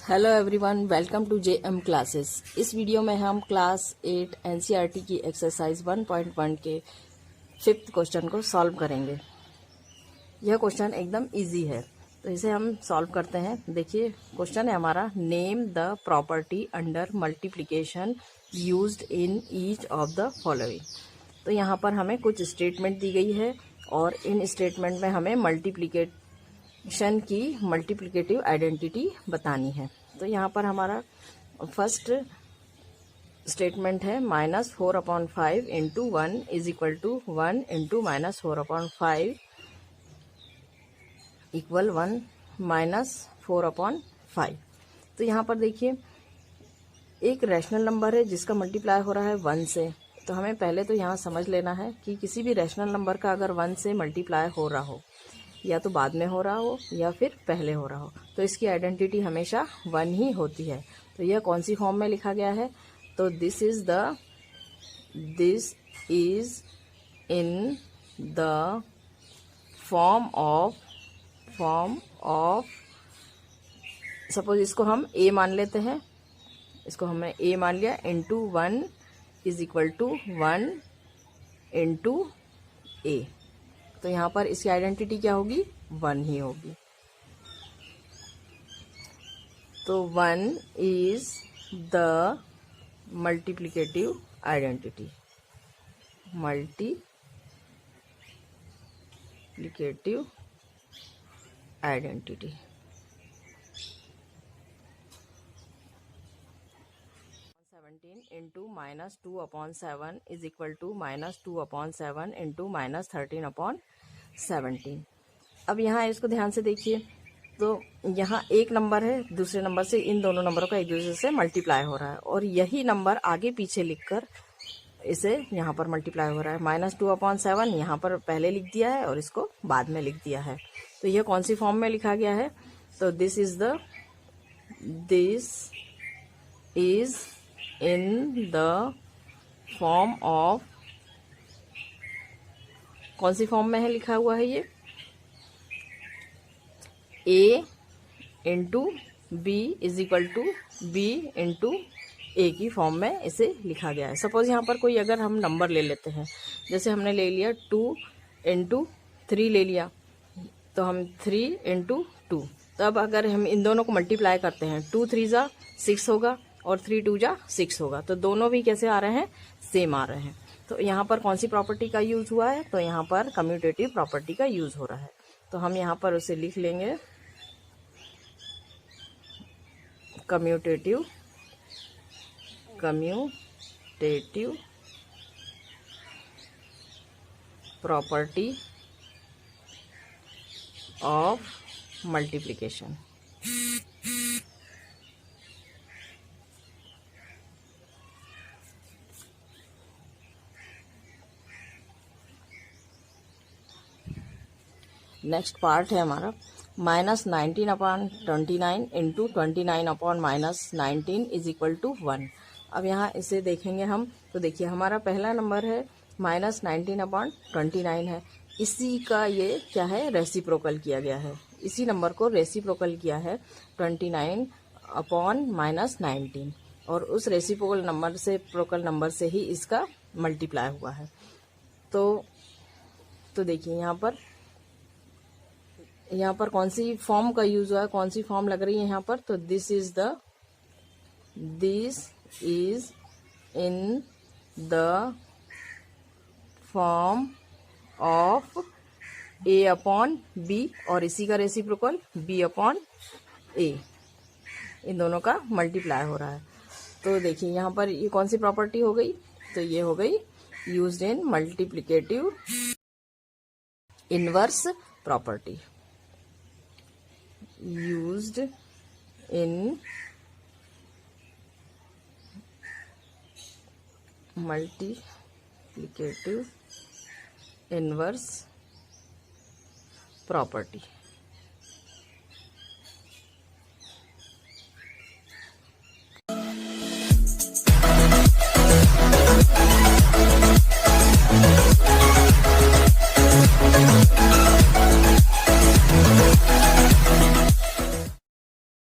Hello everyone, welcome to JM classes. इस video में हम क्लास 8 एनसीईआरटी की एक्सरसाइज 1.1 के 5th क्वेश्चन को सॉल्व करेंगे। यह क्वेश्चन एकदम इजी है, तो इसे हम सॉल्व करते हैं। देखिए, क्वेश्चन है हमारा, name the property under multiplication used in each of the following. तो यहाँ पर हमें कुछ स्टेटमेंट दी गई है और इन स्टेटमेंट में हमें मल्टीप्लिकेशन की मल्टीप्लिकेटिव आइडेंटिटी बतानी है। तो यहाँ पर हमारा फर्स्ट स्टेटमेंट है -4/5 into 1 is equal to 1 into -4/5 equal 1 -4/5। तो यहाँ पर देखिए, एक रैशनल नंबर है जिसका मल्टीप्लाई हो रहा है 1 से। तो हमें पहले तो यहाँ समझ लेना है कि किसी भी रैशनल नंबर का अगर 1 से मल्टीप्लाई हो रहा हो, या तो बाद में हो रहा हो या फिर पहले हो रहा हो, तो इसकी आइडेंटिटी हमेशा 1 ही होती है। तो यह कौन सी फॉर्म में लिखा गया है? तो this is in the form of suppose इसको हम ए मान लेते हैं, इसको हमने ए मान लिया, into 1 is equal to 1 into A. तो यहाँ पर इसकी आइडेंटिटी क्या होगी? 1 ही होगी। तो 1 is the multiplicative identity. Multiplicative identity. Into -2/7 is equal to -2/7 into -13/17। अब यहाँ इसको ध्यान से देखिए, तो यहाँ एक नंबर है, दूसरे नंबर से इन दोनों नंबरों का एक दूसरे से मल्टीप्लाई हो रहा है, और यही नंबर आगे पीछे लिखकर इसे यहाँ पर मल्टीप्लाई हो रहा है। -2/7 यहाँ पर पहले लिख दिया है और इसको बाद में लिख दिया है। तो यह कौन सी फॉर्म में लिखा गया है? तो this is in the form of, कौन सी फॉर्म में है लिखा हुआ है ये? A into B is equal to B into A की फॉर्म में इसे लिखा गया है। सपोज यहाँ पर कोई अगर हम नंबर ले लेते हैं, जैसे हमने ले लिया 2 इंटू 3 ले लिया, तो हम 3 इंटू 2। तब अगर हम इन दोनों को मल्टीप्लाई करते हैं, 2 3 जा 6 होगा और 3 2 जा 6 होगा। तो दोनों भी कैसे आ रहे हैं? सेम आ रहे हैं। तो यहाँ पर कौन सी प्रॉपर्टी का यूज हुआ है? तो यहाँ पर कम्यूटेटिव प्रॉपर्टी का यूज हो रहा है। तो हम यहाँ पर उसे लिख लेंगे, commutative property of multiplication. Next part है हमारा -19/29 इंटू 29/-19 इज इक्वल टू 1। अब यहाँ इसे देखेंगे हम, तो देखिए हमारा पहला नंबर है -19/29 है। इसी का ये क्या है? रेसिप्रोकल किया गया है। इसी नंबर को रेसिप्रोकल किया है 29/-19, और उस रेसिप्रोकल नंबर से ही इसका मल्टीप्लाई हुआ है। तो देखिए यहाँ पर कौन सी फॉर्म का यूज हुआ है, कौन सी फॉर्म लग रही है यहाँ पर? तो this is in the form of A/B, और इसी का रेसिप्रोकल B/A। इन दोनों का मल्टीप्लाई हो रहा है। तो देखिए यहाँ पर ये कौन सी प्रॉपर्टी हो गई? तो ये हो गई used in multiplicative inverse property. used in multiplicative inverse property।